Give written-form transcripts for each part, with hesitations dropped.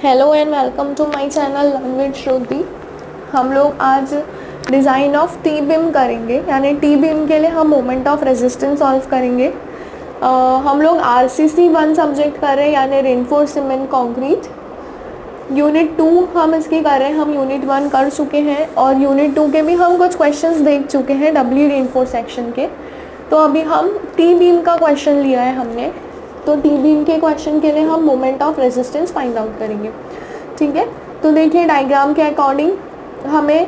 Hello and welcome to my channel learn with Shruti. हम लोग आज डिज़ाइन ऑफ टी बीम करेंगे, यानी टी बीम के लिए हम मोमेंट ऑफ रेजिस्टेंस सॉल्व करेंगे। हम लोग आरसीसी 1 सब्जेक्ट कर रहे हैं, यानी रेनफोर्स सीमेंट कंक्रीट। यूनिट 2 हम इसकी कर रहे हैं। हम यूनिट 1 कर चुके हैं और यूनिट 2 के भी हम कुछ क्वेश्चंस देख चुके हैं डब्ल्यू रेनफोर्स सेक्शन के। तो अभी हम टी बीम का क्वेश्चन लिया है हमने, तो टी बीम के क्वेश्चन के लिए हम moment of resistance find out करेंगे। ठीक है, तो देखिए डायग्राम के अकॉर्डिंग हमें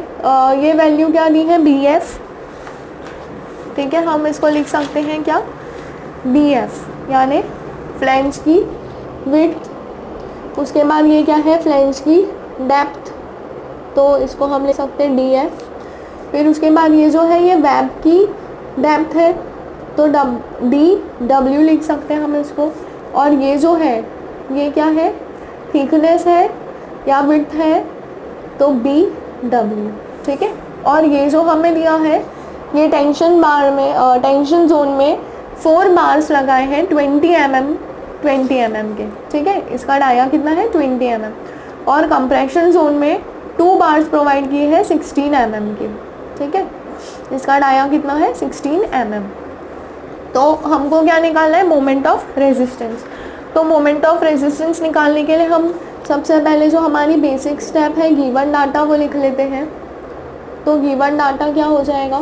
ये वैल्यू क्या दी है, बी एफ। ठीक है, हम इसको लिख सकते हैं क्या, बी एफ यानी फ्लैंज की विड्थ। उसके बाद ये क्या है, फ्लैंज की डेप्थ, तो इसको हम लिख सकते हैं डी एफ। फिर उसके बाद ये जो है ये वेब की डेप्थ है, तो डी डब्ल्यू लिख सकते हैं हम इसको। और ये जो है ये क्या है, थिकनेस है या विड्थ है, तो बी डब्ल्यू। ठीक है, और ये जो हमें दिया है ये टेंशन बार में टेंशन जोन में 4 बार्स लगाए हैं 20 mm के। ठीक है, इसका डाया कितना है 20 mm, और कंप्रेशन जोन में 2 बार्स प्रोवाइड किए हैं 16 mm के। ठीक है, इसका डाया कितना है 16 mm। तो हमको क्या निकालना है, मोमेंट ऑफ रेजिस्टेंस। तो मोमेंट ऑफ रेजिस्टेंस निकालने के लिए हम सबसे पहले जो हमारी बेसिक स्टेप है गिवन डाटा वो लिख लेते हैं। तो गिवन डाटा क्या हो जाएगा,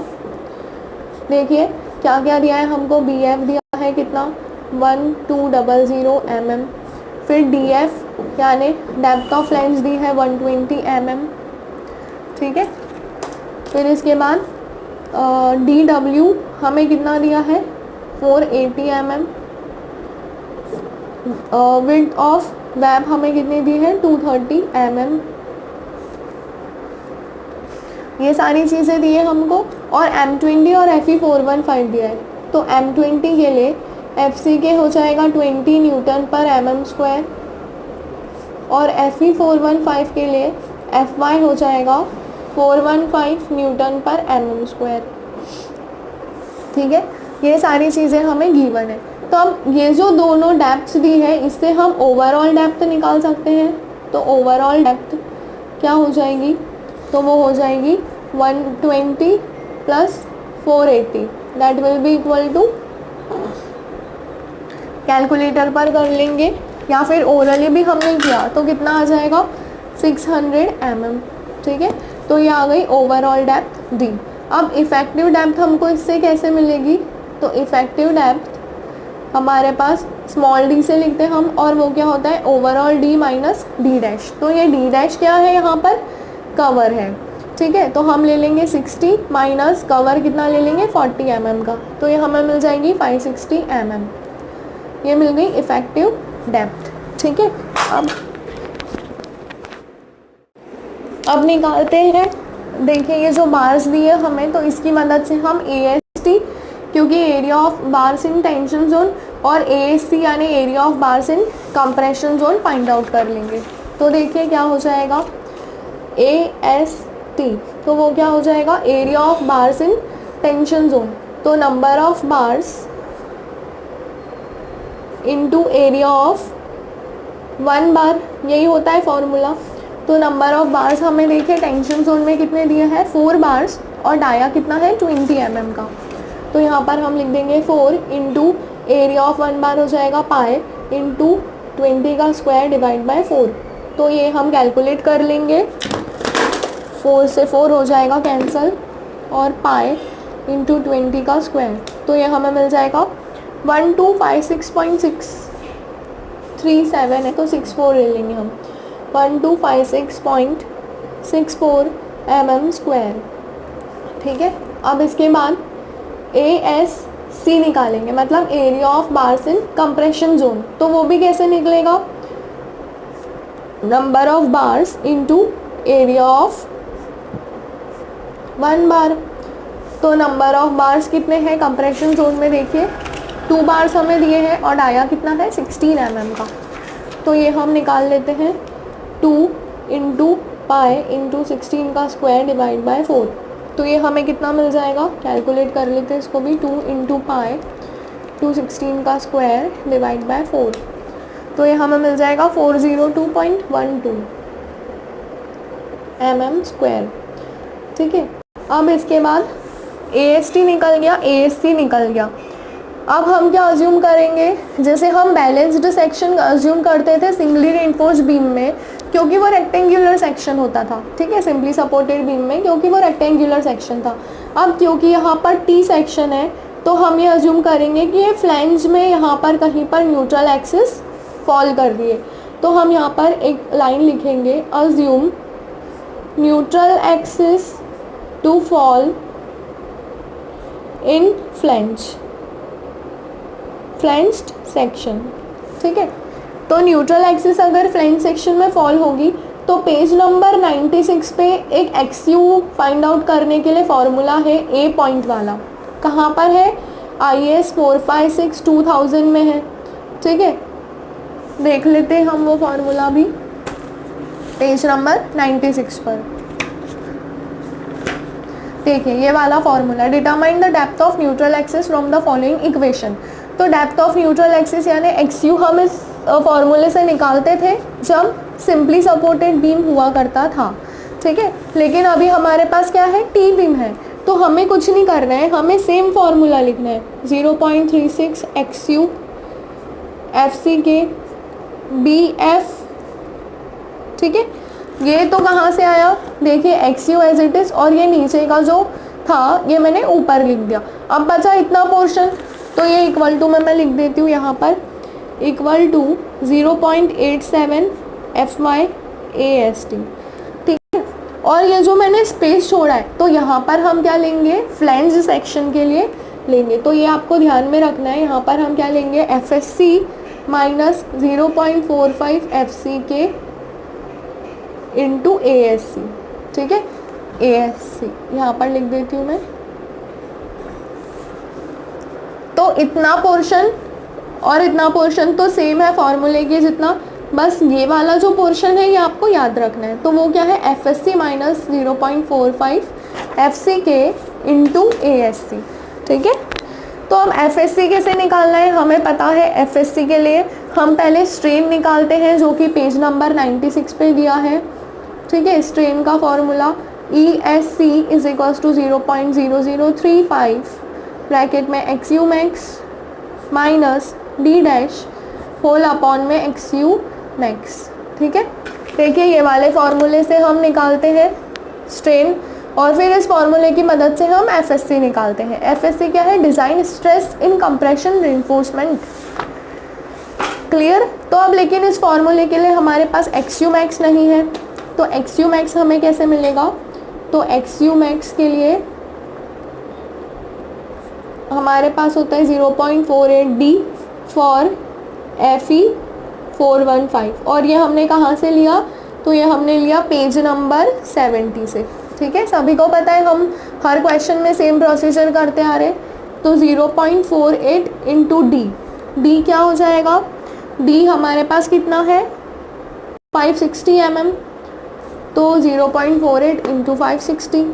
देखिए क्या क्या दिया है हमको, बी एफ दिया है कितना 1200 mm। फिर डी एफ यानी डेप्थ ऑफ फ्लैंज दी है 120 mm। ठीक है, फिर इसके बाद डी डब्ल्यू हमें कितना दिया है 480 mm। विड्थ ऑफ वेब हमें कितनी दी है 230 mm। ये सारी चीज़ें दी है हमको, और M20 और FE415 दिया है। तो M20 के लिए FC के हो जाएगा 20 न्यूटन पर mm², और FE415 के लिए FY हो जाएगा 415 न्यूटन पर mm²। ठीक है, ये सारी चीज़ें हमें गिवन है। तो अब ये जो दोनों डेप्थ दी है इससे हम ओवरऑल डेप्थ निकाल सकते हैं। तो ओवरऑल डेप्थ क्या हो जाएगी, तो वो हो जाएगी 120 plus 480, that will be equal to, calculator पर कर लेंगे या फिर ओरली भी हमने किया तो कितना आ जाएगा 600 mm। ठीक है, तो ये आ गई ओवरऑल डेप्थ दी। अब इफ़ेक्टिव डेप्थ हमको इससे कैसे मिलेगी, तो इफ़ेक्टिव डेप्थ हमारे पास स्मॉल डी से लिखते हैं हम, और वो क्या होता है overall D minus D dash. तो ये डी डैश क्या है, यहाँ पर कवर है। ठीक है, तो हम ले लेंगे 60 माइनस कवर कितना ले लेंगे 40 mm का, तो ये हमें मिल जाएगी 560 mm। ये मिल गई इफ़ेक्टिव डेप्थ। ठीक है, अब निकालते हैं। देखिए ये जो बार्स दिए हमें, तो इसकी मदद से हम AST, क्योंकि area of bars in tension zone, और ASC यानी area of bars in compression zone find out कर लेंगे। तो देखिए क्या हो जाएगा AST, तो वो क्या हो जाएगा area of bars in tension zone. तो number of bars into area of 1 bar, यही होता है फॉर्मूला। तो नंबर ऑफ बार्स हमें देखिए टेंशन जोन में कितने दिए हैं 4 बार्स, और डाया कितना है 20 mm का। तो यहाँ पर हम लिख देंगे 4 इंटू एरिया ऑफ 1 बार हो जाएगा पाए इंटू 20 का स्क्वायर डिवाइड बाय 4। तो ये हम कैलकुलेट कर लेंगे, 4 से 4 हो जाएगा कैंसल, और पाए इंटू 20 का स्क्वायर, तो ये हमें मिल जाएगा 1256.637 है, तो 64 ले लेंगे हम, 1256.64 mm²। ठीक है, अब इसके बाद ASC निकालेंगे, मतलब area of bars in compression zone. तो वो भी कैसे निकलेगा, number of bars into area of 1 बार। तो नंबर ऑफ बार्स कितने हैं कंप्रेशन जोन में, देखिए 2 बार्स हमें दिए हैं, और डाया कितना है 16 mm का। तो ये हम निकाल लेते हैं 2 इंटू पाए इंटू 16 का स्क्वायर डिवाइड बाय 4। तो ये हमें कितना मिल जाएगा, कैलकुलेट कर लेते हैं इसको भी, 2 इंटू पाए 216 का स्क्वायर डिवाइड बाय 4। तो ये हमें मिल जाएगा 402.12 mm²। ठीक है, अब इसके बाद AST निकल गया, ASC निकल गया। अब हम क्या अज्यूम करेंगे, जैसे हम बैलेंस्ड सेक्शन अज्यूम करते थे सिंगली रेनफोर्स्ड बीम में, क्योंकि वो रेक्टेंगुलर सेक्शन होता था। ठीक है, सिंपली सपोर्टेड बीम में क्योंकि वो रेक्टेंगुलर सेक्शन था। अब क्योंकि यहाँ पर T सेक्शन है तो हम ये अज्यूम करेंगे कि ये फ्लैंज में यहाँ पर कहीं पर न्यूट्रल एक्सिस फॉल कर रही है। तो हम यहाँ पर एक लाइन लिखेंगे, assume neutral axis to fall in flanged section. ठीक है, तो न्यूट्रल एक्सिस अगर फ्लैंज सेक्शन में फॉल होगी तो पेज नंबर 96 पे एक XU फाइंड आउट करने के लिए फॉर्मूला है A पॉइंट वाला। कहाँ पर है, IS 456 2000 में है। ठीक है, देख लेते हैं हम वो फॉर्मूला भी पेज नंबर 96 पर। देखिए ये वाला formula, determine the depth of neutral axis from the following equation. तो डेप्थ ऑफ न्यूट्रल एक्सिस यानी XU हम इस फॉर्मूले से निकालते थे जब सिंपली सपोर्टेड बीम हुआ करता था। ठीक है, लेकिन अभी हमारे पास क्या है, T बीम है, तो हमें कुछ नहीं करना है, हमें सेम फॉर्मूला लिखना है 0.36 XU FCK BF। ठीक है, ये तो कहाँ से आया, देखिए XU एज इट इज़, और ये नीचे का जो था ये मैंने ऊपर लिख दिया। अब बचा इतना पोर्शन, तो ये इक्वल टू में मैं लिख देती हूँ यहाँ पर, इक्वल टू 0.87 FY/AST। ठीक है, और ये जो मैंने स्पेस छोड़ा है तो यहाँ पर हम क्या लेंगे, फ्लैंज सेक्शन के लिए लेंगे। तो ये आपको ध्यान में रखना है, यहाँ पर हम क्या लेंगे, FSC minus 0.45 FCK into ASC। ठीक है, ASC यहाँ पर लिख देती हूँ मैं। तो इतना पोर्शन और इतना पोर्शन तो सेम है फॉर्मूले के जितना, बस ये वाला जो पोर्शन है ये आपको याद रखना है। तो वो क्या है, FSC minus 0.45 FCK into ASC। ठीक है, तो अब FSC कैसे निकालना है, हमें पता है। FSC के लिए हम पहले स्ट्रेन निकालते हैं जो कि पेज नंबर 96 पे दिया है। ठीक है, स्ट्रेन का formula ESC is equals to 0.0035 bracket में XU max minus D dash whole upon में XU मैक्स। ठीक है, देखिए ये वाले फॉर्मूले से हम निकालते हैं स्ट्रेन, और फिर इस फॉर्मूले की मदद से हम FSC निकालते हैं। FSC क्या है, design stress in compression reinforcement. Clear. तो अब लेकिन इस फॉर्मूले के लिए हमारे पास XU मैक्स नहीं है, तो XU मैक्स हमें कैसे मिलेगा, तो XU मैक्स के लिए हमारे पास होता है 0.48 D फॉर FE 415, और ये हमने कहाँ से लिया, तो ये हमने लिया पेज नंबर 70 से। ठीक है, सभी को पता है हम हर क्वेश्चन में सेम प्रोसीजर करते आ रहे। तो 0.48 इंटू D, D क्या हो जाएगा, D हमारे पास कितना है 560 mm, तो 0.48 इंटू 560,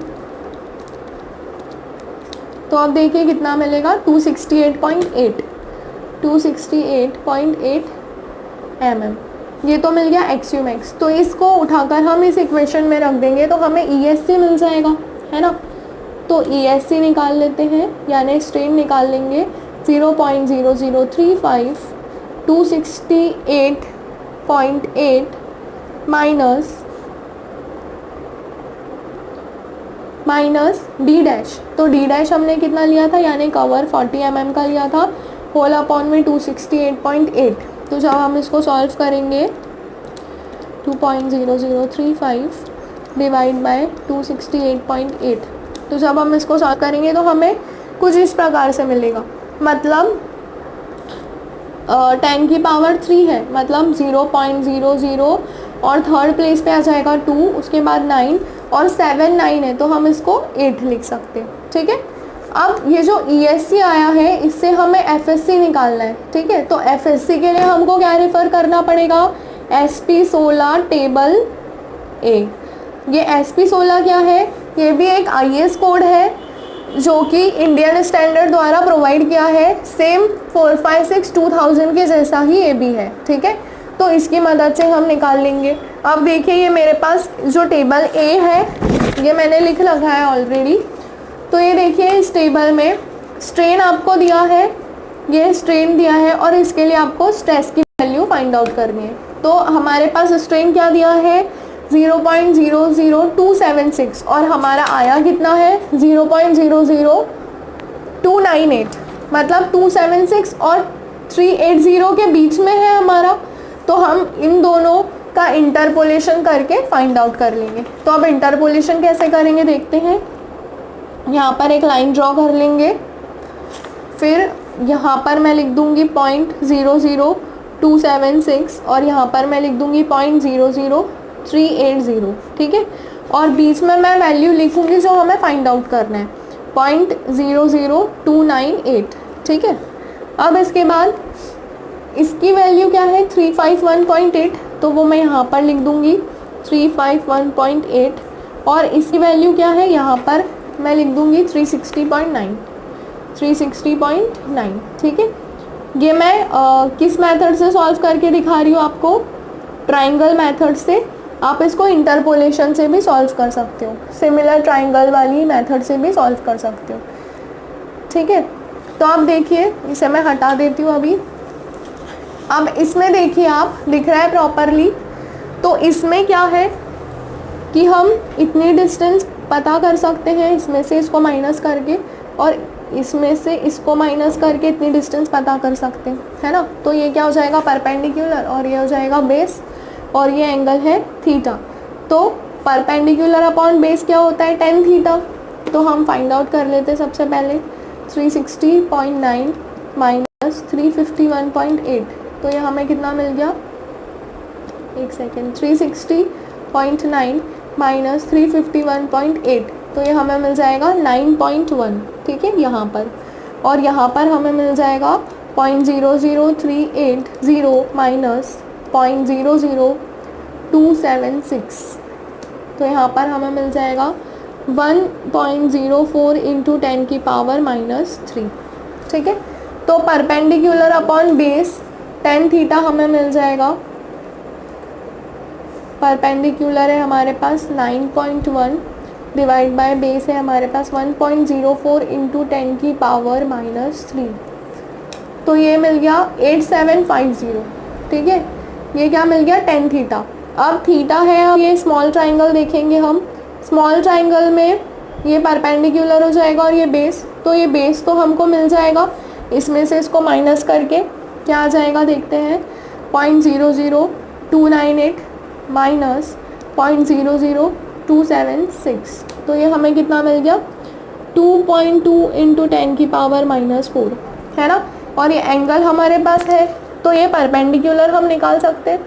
तो अब देखिए कितना मिलेगा 268.8 mm। ये तो मिल गया XU मैक्स। तो इसको उठाकर हम इस इक्वेशन में रख देंगे तो हमें ESC मिल जाएगा, है ना। तो ESC निकाल लेते हैं, यानी स्ट्रेन निकाल लेंगे 0.0035 268.8 माइनस D डैश। तो D डैश हमने कितना लिया था, यानी कवर 40 mm का लिया था, होल अपॉन में 268.8। तो जब हम इसको सॉल्व करेंगे 2.0035 डिवाइड बाय 268.8, तो जब हम इसको सॉल्व करेंगे तो हमें कुछ इस प्रकार से मिलेगा, मतलब 10 की पावर 3 है, मतलब 0.00, और थर्ड प्लेस पे आ जाएगा 2, उसके बाद 9, और 7 9 है तो हम इसको 8 लिख सकते हैं। ठीक है, अब ये जो ESC आया है इससे हमें FSC निकालना है। ठीक है, तो FSC के लिए हमको क्या रेफ़र करना पड़ेगा, SP16 टेबल A। ये SP16 क्या है, ये भी एक IS कोड है जो कि इंडियन स्टैंडर्ड द्वारा प्रोवाइड किया है, सेम 456 2000 के जैसा ही ये भी है। ठीक है, तो इसकी मदद से हम निकाल लेंगे। अब देखिए ये मेरे पास जो टेबल ए है ये मैंने लिख रखा है ऑलरेडी। तो ये देखिए इस टेबल में स्ट्रेन आपको दिया है, ये स्ट्रेन दिया है और इसके लिए आपको स्ट्रेस की वैल्यू फाइंड आउट करनी है। तो हमारे पास स्ट्रेन क्या दिया है 0.00276 और हमारा आया कितना है 0.00298, मतलब 276 और 380 के बीच में है हमारा। तो हम इन दोनों का इंटरपोलेशन करके फाइंड आउट कर लेंगे। तो अब इंटरपोलेशन कैसे करेंगे देखते हैं। यहाँ पर एक लाइन ड्रॉ कर लेंगे, फिर यहाँ पर मैं लिख दूँगी 0.00276 और यहाँ पर मैं लिख दूँगी 0.00380, ठीक है। और बीच में मैं वैल्यू लिखूँगी जो हमें फाइंड आउट करना है 0.00298, ठीक है। अब इसके बाद इसकी वैल्यू क्या है 351.8, तो वो मैं यहाँ पर लिख दूँगी 351.8 और इसकी वैल्यू क्या है यहाँ पर मैं लिख दूँगी 360.9, ठीक है। ये मैं किस मेथड से सॉल्व करके दिखा रही हूँ आपको, ट्राइंगल मेथड से। आप इसको इंटरपोलेशन से भी सॉल्व कर सकते हो, सिमिलर ट्राइंगल वाली मेथड से भी सॉल्व कर सकते हो, ठीक है। तो आप देखिए इसे मैं हटा देती हूँ अभी। अब इसमें देखिए आप दिख रहा है प्रॉपरली। तो इसमें क्या है कि हम इतनी डिस्टेंस पता कर सकते हैं इसमें से इसको माइनस करके, और इसमें से इसको माइनस करके इतनी डिस्टेंस पता कर सकते हैं, है ना। तो ये क्या हो जाएगा परपेंडिकुलर और ये हो जाएगा बेस और ये एंगल है थीटा। तो परपेंडिकुलर अपॉन बेस क्या होता है tan थीटा। तो हम फाइंड आउट कर लेते हैं सबसे पहले 360.9 माइनस 351.8, तो ये हमें कितना मिल गया, एक सेकेंड, 360.9 माइनस 351.8, तो ये हमें मिल जाएगा 9.1, ठीक है यहाँ पर। और यहाँ पर हमें मिल जाएगा 0.00380 माइनस 0.00276, तो यहाँ पर हमें मिल जाएगा 1.04 इंटू 10 की पावर -3, ठीक है। तो perpendicular upon base tan theta हमें मिल जाएगा, परपेंडिकुलर है हमारे पास 9.1 डिवाइड बाय बेस है हमारे पास 1.04 इंटू 10 की पावर -3, तो ये मिल गया 8750, ठीक है। ये क्या मिल गया tan थीटा। अब थीटा है, अब ये स्मॉल ट्राइंगल देखेंगे हम, स्मॉल ट्राइंगल में ये परपेंडिकुलर हो जाएगा और ये बेस, तो ये बेस तो हमको मिल जाएगा, इसमें से इसको माइनस करके क्या आ जाएगा देखते हैं 0.00298 माइनस 0.00276, तो ये हमें कितना मिल गया 2.2 इंटू 10 की पावर -4, है ना। और ये एंगल हमारे पास है, तो ये परपेंडिकुलर हम निकाल सकते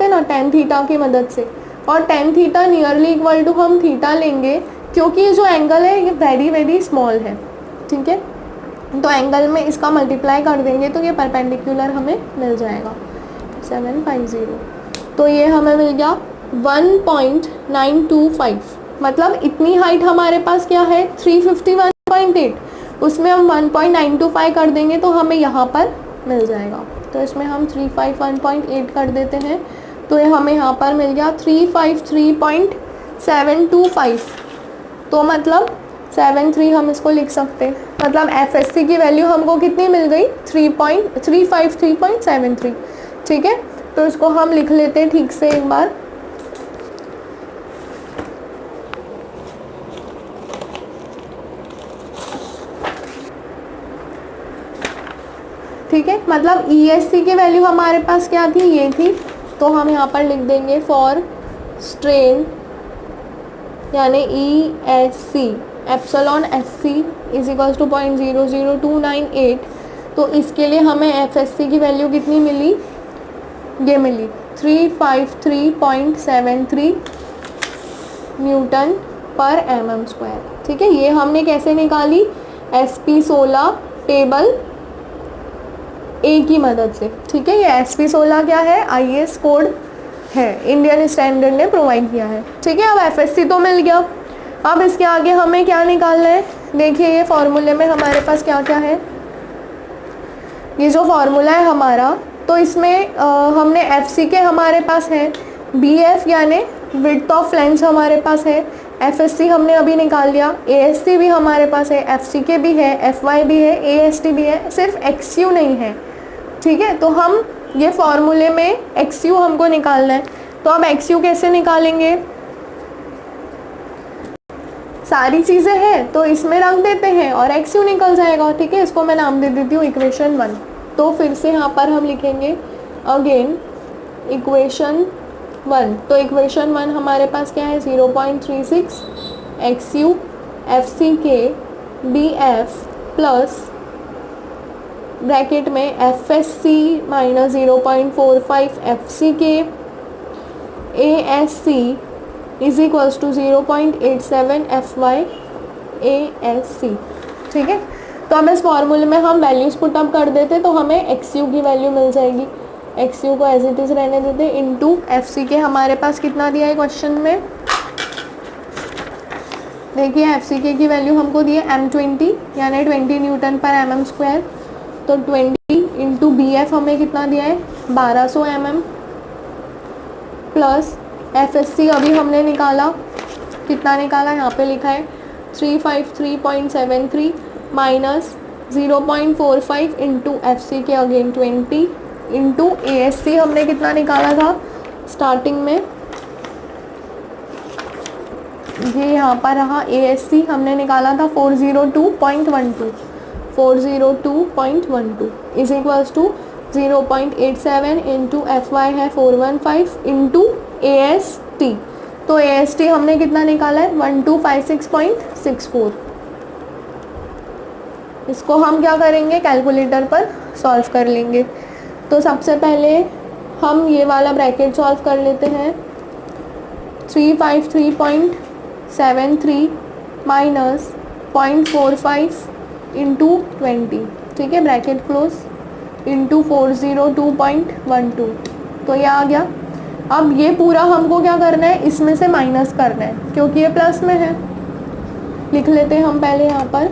ना tan थीटा की मदद से। और tan theta nearly equal to हम थीटा लेंगे क्योंकि ये जो एंगल है ये वेरी स्मॉल है, ठीक है। तो एंगल में इसका मल्टीप्लाई कर देंगे तो ये परपेंडिकुलर हमें मिल जाएगा 750, तो ये हमें मिल गया 1.925, मतलब इतनी हाइट हमारे पास क्या है 351.8, उसमें हम 1.925 कर देंगे तो हमें यहाँ पर मिल जाएगा। तो इसमें हम 351.8 कर देते हैं, तो ये हमें यहाँ पर मिल गया 353.725, तो मतलब 73 हम इसको लिख सकते हैं। मतलब FSC की वैल्यू हमको कितनी मिल गई 353.73, ठीक है। तो इसको हम लिख लेते हैं ठीक से एक बार। ठीक है, मतलब ESC की वैल्यू हमारे पास क्या थी, ये थी, तो हम यहाँ पर लिख देंगे फॉर स्ट्रेन यानी ESC epsilon SC is equals to 0.00298, तो इसके लिए हमें FSC की वैल्यू कितनी मिली, ये मिली 353.73 न्यूटन पर mm², ठीक है। ये हमने कैसे निकाली SP16 टेबल ए की मदद से, ठीक है। ये SP16 क्या है, IS कोड है, इंडियन स्टैंडर्ड ने प्रोवाइड किया है, ठीक है। अब FSC तो मिल गया, अब इसके आगे हमें क्या निकालना है, देखिए ये फॉर्मूले में हमारे पास क्या क्या है, ये जो फॉर्मूला है हमारा, तो तो इसमें हमने एफ सी के हमारे पास है, बी एफ यानी विड्थ ऑफ लेंस हमारे पास है, एफ एस सी हमने अभी निकाल लिया, ए एस सी भी हमारे पास है, एफ सी के भी है, एफ वाई भी है, ए एस टी भी है, सिर्फ एक्स यू नहीं है। ठीक है, तो हम ये फॉर्मूले में एक्स यू हमको निकालना है। तो अब एक्स यू कैसे निकालेंगे, सारी चीज़ें हैं तो इसमें रख देते हैं और एक्स यू निकल जाएगा। ठीक है, इसको मैं नाम दे देती हूँ इक्वेशन 1। तो फिर से यहाँ पर हम लिखेंगे अगेन इक्वेशन 1। तो इक्वेशन 1 हमारे पास क्या है, 0.36 x you F C K D F plus bracket में F S C minus 0.45 F C K A S C is equals to 0.87 F Y A S C. ठीक है, तो अब इस फॉर्मूले में हम वैल्यूज़ पुटअप कर देते तो हमें एक्स यू की वैल्यू मिल जाएगी। एक्स यू को एज इट इज़ रहने देते इनटू एफ सी के हमारे पास कितना दिया है क्वेश्चन में, देखिए एफ सी के की वैल्यू हमको दी है M20 यानी 20 न्यूटन पर mm स्क्वायर। तो 20 इंटू बी एफ हमें कितना दिया है 1200 mm plus F S C अभी हमने निकाला, कितना निकाला यहाँ पे लिखा है 353.73 minus 0.45 into F C K again 20 into A S C हमने कितना निकाला था स्टार्टिंग में, ये यहाँ पर रहा ए एस सी हमने निकाला था 402.12 is equals to 0.87 into F Y है 415 इंटू ए एस टी। तो ए एस टी हमने कितना निकाला है 1256.64। इसको हम क्या करेंगे कैलकुलेटर पर सॉल्व कर लेंगे। तो सबसे पहले हम ये वाला ब्रैकेट सॉल्व कर लेते हैं, 353.73 माइनस 0.45 इंटू 20, ठीक है ब्रैकेट क्लोज, इंटू 402.12। तो ये आ गया। अब ये पूरा हमको क्या करना है, इसमें से माइनस करना है क्योंकि ये प्लस में है। लिख लेते हैं हम पहले यहाँ पर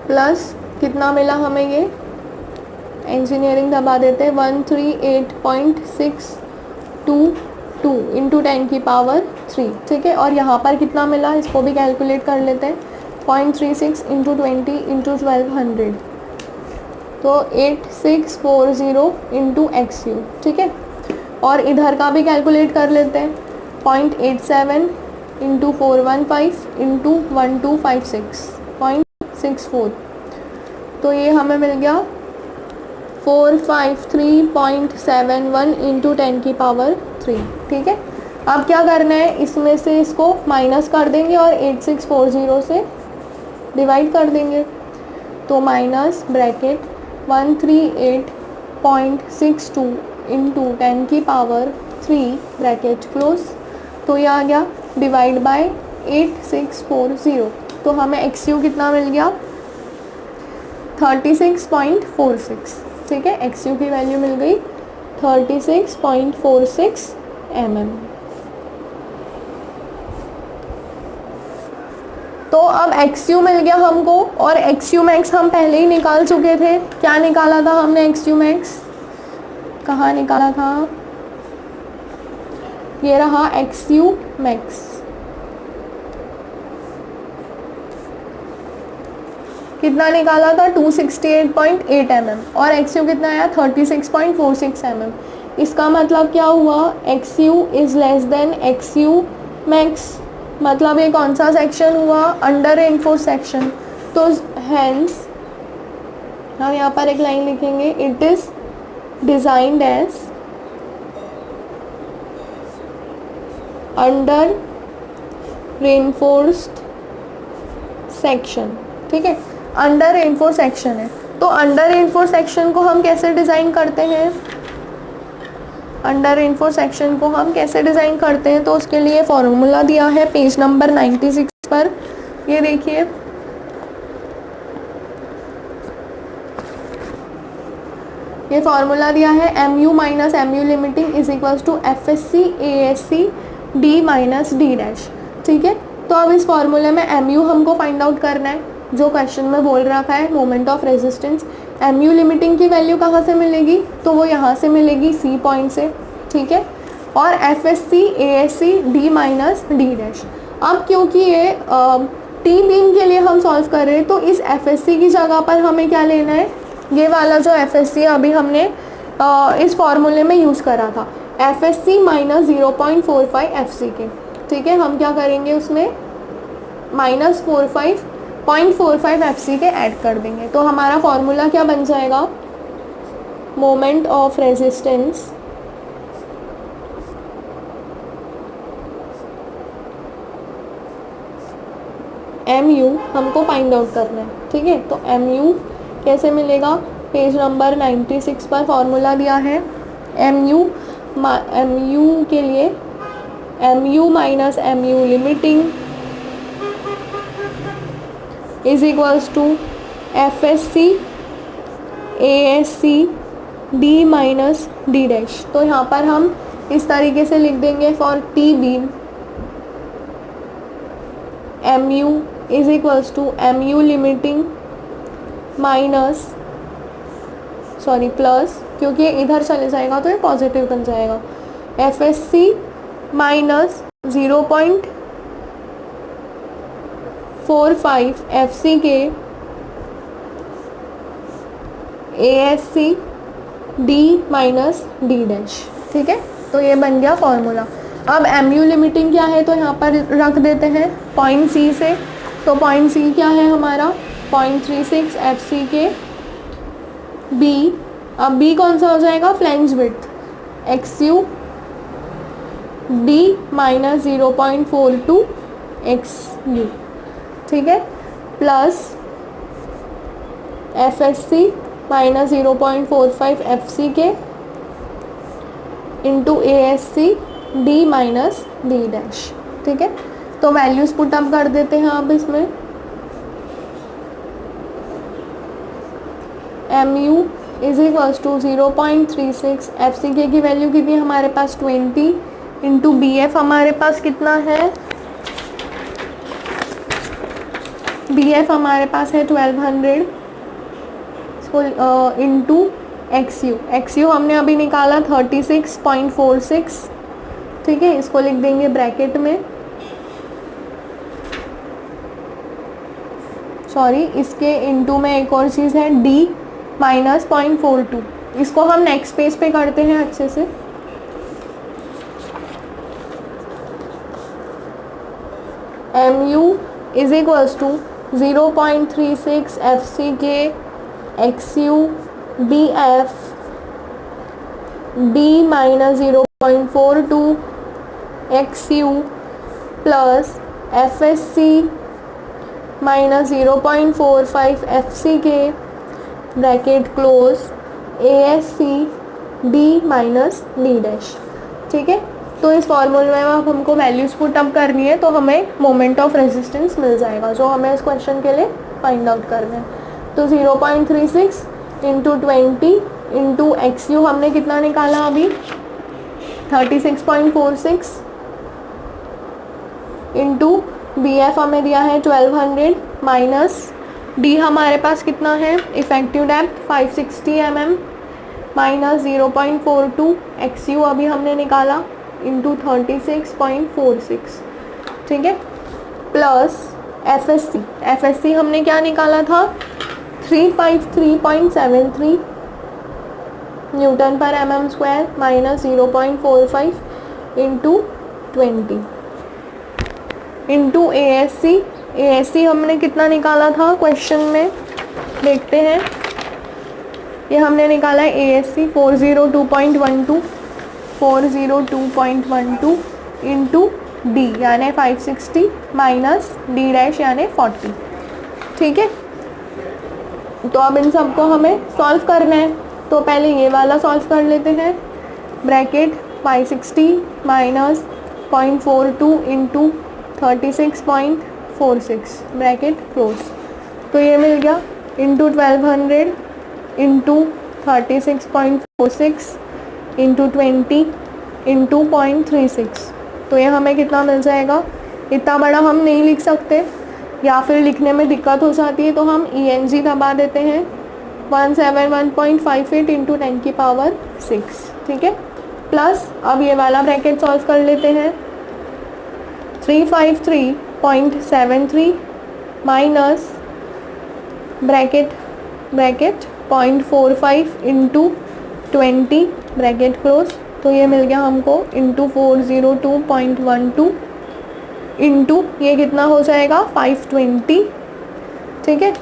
प्लस कितना मिला हमें, ये इंजीनियरिंग दबा देते हैं 138.622 इंटू 10 की पावर 3, ठीक है। और यहाँ पर कितना मिला इसको भी कैलकुलेट कर लेते हैं, 0.36 इंटू 20 इंटू 1200, तो 8640 इंटू एक्स यू, ठीक है। और इधर का भी कैलकुलेट कर लेते हैं, 0.87 इंटू 415 इंटू 1256.64, तो ये हमें मिल गया 453.71 इंटू 10 की पावर 3, ठीक है। अब क्या करना है, इसमें से इसको माइनस कर देंगे और 8640 से डिवाइड कर देंगे। तो माइनस ब्रैकेट 138.62 इंटू 10 की पावर 3 ब्रैकेट क्लोज, तो ये आ गया डिवाइड बाय 8640। तो हमें एक्स यू कितना मिल गया 36.46, ठीक है। एक्स यू की वैल्यू मिल गई 36.46 mm। तो अब एक्स यू मिल गया हमको, और एक्स यू मैक्स हम पहले ही निकाल चुके थे। क्या निकाला था हमने एक्स यू मैक्स, कहाँ निकाला था, ये रहा एक्स यू मैक्स, कितना निकाला था 268.8 mm, और एक्स यू कितना आया 36.46 mm। इसका मतलब क्या हुआ, X U is less than X U max, मतलब ये कौन सा सेक्शन हुआ, अंडर रेनफोर्स सेक्शन। तो हेंस हम यहाँ पर एक लाइन लिखेंगे, it is designed as under reinforced section, ठीक है। अंडर रेनफोर्स सेक्शन है, तो अंडर रेनफोर्स सेक्शन को हम कैसे डिज़ाइन करते हैं, अंडर रेनफोर्स सेक्शन को हम कैसे डिज़ाइन करते हैं, तो उसके लिए फॉर्मूला दिया है पेज नंबर 96 पर। ये देखिए, ये फॉर्मूला दिया है M U minus M U limiting is equals to F S C A S C D minus D dash, ठीक है। तो अब इस फॉर्मूले में एम यू हमको फाइंड आउट करना है, जो क्वेश्चन में बोल रखा है moment of resistance. M U limiting की वैल्यू कहाँ से मिलेगी, तो वो यहाँ से मिलेगी सी पॉइंट से, ठीक है। और F S C A S C D minus D dash. अब क्योंकि ये टी बीम के लिए हम सॉल्व कर रहे हैं तो इस एफ एस सी की जगह पर हमें क्या लेना है, ये वाला जो एफ एस सी अभी हमने इस फॉर्मूले में यूज़ करा था, F S C minus 0.45 F C K, ठीक है। हम क्या करेंगे उसमें माइनस 0.45 एफ सी के ऐड कर देंगे, तो हमारा फॉर्मूला क्या बन जाएगा, moment of resistance M U हमको फाइंड आउट करना है, ठीक है। तो एम यू कैसे मिलेगा, पेज नंबर 96 पर फॉर्मूला दिया है। एम यू के लिए M U minus M U limiting is equals to F S C A S C D minus D dash. तो यहाँ पर हम इस तरीके से लिख देंगे for T beam M U is equals to M U limiting minus plus, क्योंकि ये इधर चले जाएगा तो ये पॉजिटिव बन जाएगा, F S C minus 0.45 F C K A S C D minus D dash, ठीक है। तो ये बन गया फॉर्मूला। अब एम यू लिमिटिंग क्या है, तो यहाँ पर रख देते हैं पॉइंट सी से। तो पॉइंट सी क्या है हमारा, 0.36 एफ सी के बी। अब बी कौन सा हो जाएगा, flange width, X U D minus 0.42 X U, ठीक है, plus F S C minus 0.45 F C K into A S C D minus D dash, ठीक है। तो वैल्यूज पुट अप कर देते हैं अब इसमें। M U is equals to 0.36 F C K की वैल्यू कितनी है हमारे पास 20 इंटू बी एफ हमारे पास कितना है, बी एफ हमारे पास है 1200 इसको इंटू एक्स यू हमने अभी निकाला 36.46, ठीक है। इसको लिख देंगे ब्रैकेट में, इसके इंटू में एक और चीज़ है डी माइनस 0.42। इसको हम नेक्स्ट पेज पे करते हैं अच्छे से। M U is equals to 0.36 F C K X U B F D minus 0.42 X U plus F S C minus 0.45 F C K bracket close A S C D minus D dash, ठीक है। तो इस फॉर्मूले में अब हमको values put up करनी है तो हमें मोमेंट ऑफ रेजिस्टेंस मिल जाएगा जो हमें इस क्वेश्चन के लिए फाइंड आउट करना है। तो 0.36 इंटू 20 इंटू एक्स यू हमने कितना निकाला अभी 36.46 इंटू बी एफ हमें दिया है 1200 माइनस डी हमारे पास कितना है effective depth 560 mm minus 0.42 X you अभी हमने निकाला इंटू 36.46, ठीक है, प्लस एफ एस सी हमने क्या निकाला था 353.73 न्यूटन पर mm square minus 0.45 into 20 into A S C हमने कितना निकाला था क्वेश्चन में, देखते हैं। ये हमने निकाला है A S C 402.12 into D यानी 560 माइनस डी डैश यानी 40, ठीक है। तो अब इन सबको हमें सॉल्व करना है, तो पहले ये वाला सॉल्व कर लेते हैं। Bracket 560 minus 0.42 into 36.46 bracket close, तो ये मिल गया इंटू 1200 इंटू 36.46 इंटू 20 इंटू 0.36, तो ये हमें कितना मिल जाएगा। इतना बड़ा हम नहीं लिख सकते या फिर लिखने में दिक्कत हो जाती है तो हम ENG दबा देते हैं 171.58 इंटू 10 की पावर 6, ठीक है। प्लस अब ये वाला ब्रैकेट सॉल्व कर लेते हैं, 353.73 minus bracket 0.45 into 20 bracket close, तो ये मिल गया हमको इंटू 402.12 इंटू ये कितना हो जाएगा 520, ठीक है।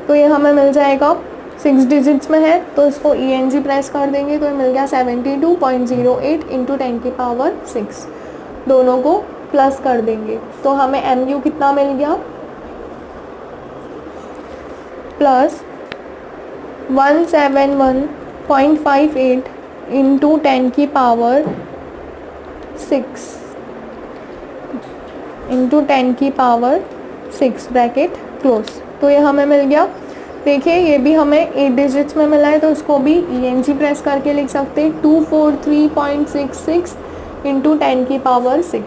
तो ये हमें मिल जाएगा 6 डिजिट्स में है तो इसको ENG प्रेस कर देंगे तो ये मिल गया 72.08 इंटू 10 की पावर 6, दोनों को प्लस कर देंगे तो हमें MU कितना मिल गया, प्लस 171.58 इंटू 10 की पावर 6 इंटू 10 की पावर 6 ब्रैकेट क्लोज, तो ये हमें मिल गया। देखिए ये भी हमें 8 डिजिट्स में मिला है तो इसको भी ENG प्रेस करके लिख सकते हैं 243.66 इंटू 10 की पावर 6,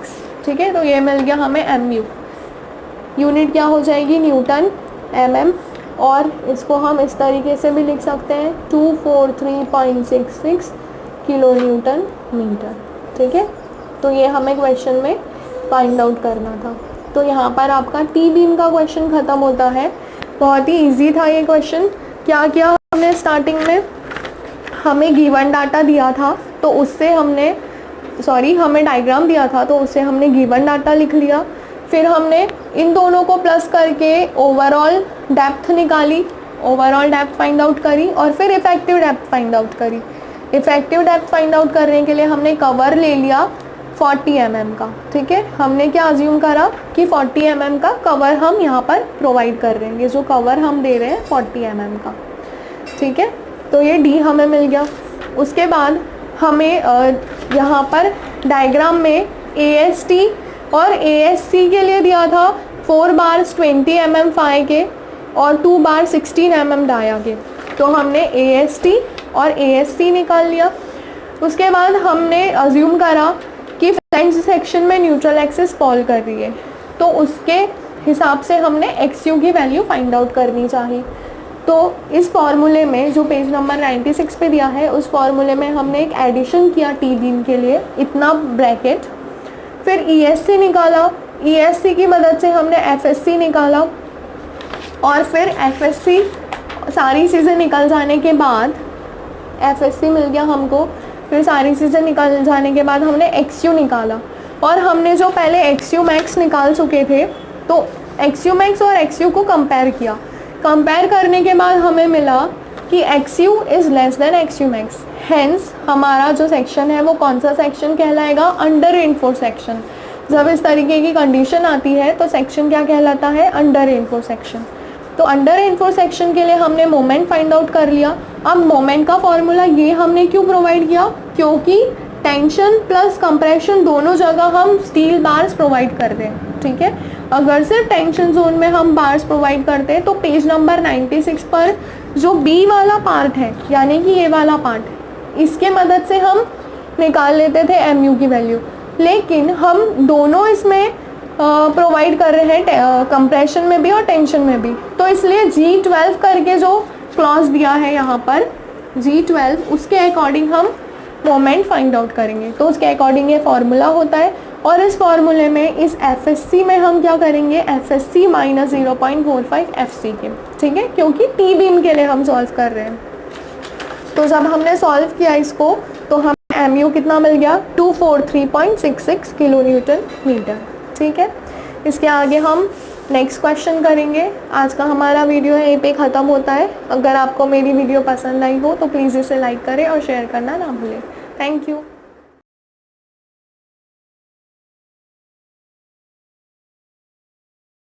ठीक है। तो ये मिल गया हमें MU, यूनिट क्या हो जाएगी न्यूटन mm, और इसको हम इस तरीके से भी लिख सकते हैं 243.66 किलो न्यूटन मीटर, ठीक है। तो ये हमें क्वेश्चन में फाइंड आउट करना था। तो यहाँ पर आपका टी बीम का क्वेश्चन ख़त्म होता है। बहुत ही इजी था ये क्वेश्चन। क्या किया हमने स्टार्टिंग में, हमें गिवन डाटा दिया था तो उससे हमने हमें डायग्राम दिया था तो उससे हमने गिवन डाटा लिख लिया, फिर हमने इन दोनों को प्लस करके ओवरऑल डेप्थ निकाली, ओवरऑल डेप्थ फाइंड आउट करी और फिर इफेक्टिव डेप्थ फाइंड आउट करी। इफेक्टिव डेप्थ फाइंड आउट करने के लिए हमने कवर ले लिया 40 mm का, ठीक है। हमने क्या अज्यूम करा कि 40 mm का कवर हम यहाँ पर प्रोवाइड कर रहे हैं, ये जो कवर हम दे रहे हैं 40 mm का, ठीक है। तो ये D हमें मिल गया। उसके बाद हमें यहाँ पर डायग्राम में AST और ASC के लिए दिया था 4 बार्स 20 mm फाई के और 2 बार 16 mm डाया के, तो हमने AST और ASC निकाल लिया। उसके बाद हमने अज्यूम करा कि फ्लैंज सेक्शन में न्यूट्रल एक्सिस फॉल कर रही है, तो उसके हिसाब से हमने XU की वैल्यू फाइंड आउट करनी चाहिए। तो इस फॉर्मूले में जो पेज नंबर 96 पे दिया है उस फॉर्मूले में हमने एक एडिशन किया टी बीम के लिए, इतना ब्रैकेट, फिर ESC निकाला, ESC की मदद से हमने FSC निकाला और फिर FSC सारी चीज़ें निकल जाने के बाद FSC मिल गया हमको, फिर सारी चीज़ें निकल जाने के बाद हमने XU निकाला और हमने जो पहले XU मैक्स निकाल चुके थे तो XU मैक्स और XU को कंपेयर किया। कंपेयर करने के बाद हमें मिला कि XU is less then XU max, hence हमारा जो सेक्शन है वो कौन सा सेक्शन कहलाएगा, अंडर रेनफोर्स सेक्शन। जब इस तरीके की कंडीशन आती है तो सेक्शन क्या कहलाता है, अंडर रेनफोर्स सेक्शन। तो अंडर रेनफोर्स सेक्शन के लिए हमने मोमेंट फाइंड आउट कर लिया। अब मोमेंट का फॉर्मूला ये हमने क्यों प्रोवाइड किया, क्योंकि टेंशन प्लस कंप्रेशन दोनों जगह हम स्टील बार्स प्रोवाइड कर दें, ठीक है। अगर सिर्फ टेंशन जोन में हम बार्स प्रोवाइड करते हैं तो पेज नंबर 96 पर जो बी वाला पार्ट है यानी कि ये वाला पार्ट, इसके मदद से हम निकाल लेते थे MU की वैल्यू, लेकिन हम दोनों इसमें प्रोवाइड कर रहे हैं कंप्रेशन में भी और टेंशन में भी, तो इसलिए G12 करके जो क्लॉज दिया है यहाँ पर G12, उसके अकॉर्डिंग हम मोमेंट फाइंड आउट करेंगे। तो उसके अकॉर्डिंग ये फार्मूला होता है और इस फार्मूले में इस FSC में हम क्या करेंगे, FSC माइनस 0.45 FC के, ठीक है, क्योंकि टी बीम के लिए हम सॉल्व कर रहे हैं। तो जब हमने सॉल्व किया इसको तो हमें MU कितना मिल गया, 243.66 किलो न्यूटन मीटर, ठीक है। इसके आगे हम नेक्स्ट क्वेश्चन करेंगे। आज का हमारा वीडियो यहीं पे ख़त्म होता है। अगर आपको मेरी वीडियो पसंद आई हो तो प्लीज़ इसे लाइक करें और शेयर करना ना भूलें। Thank you.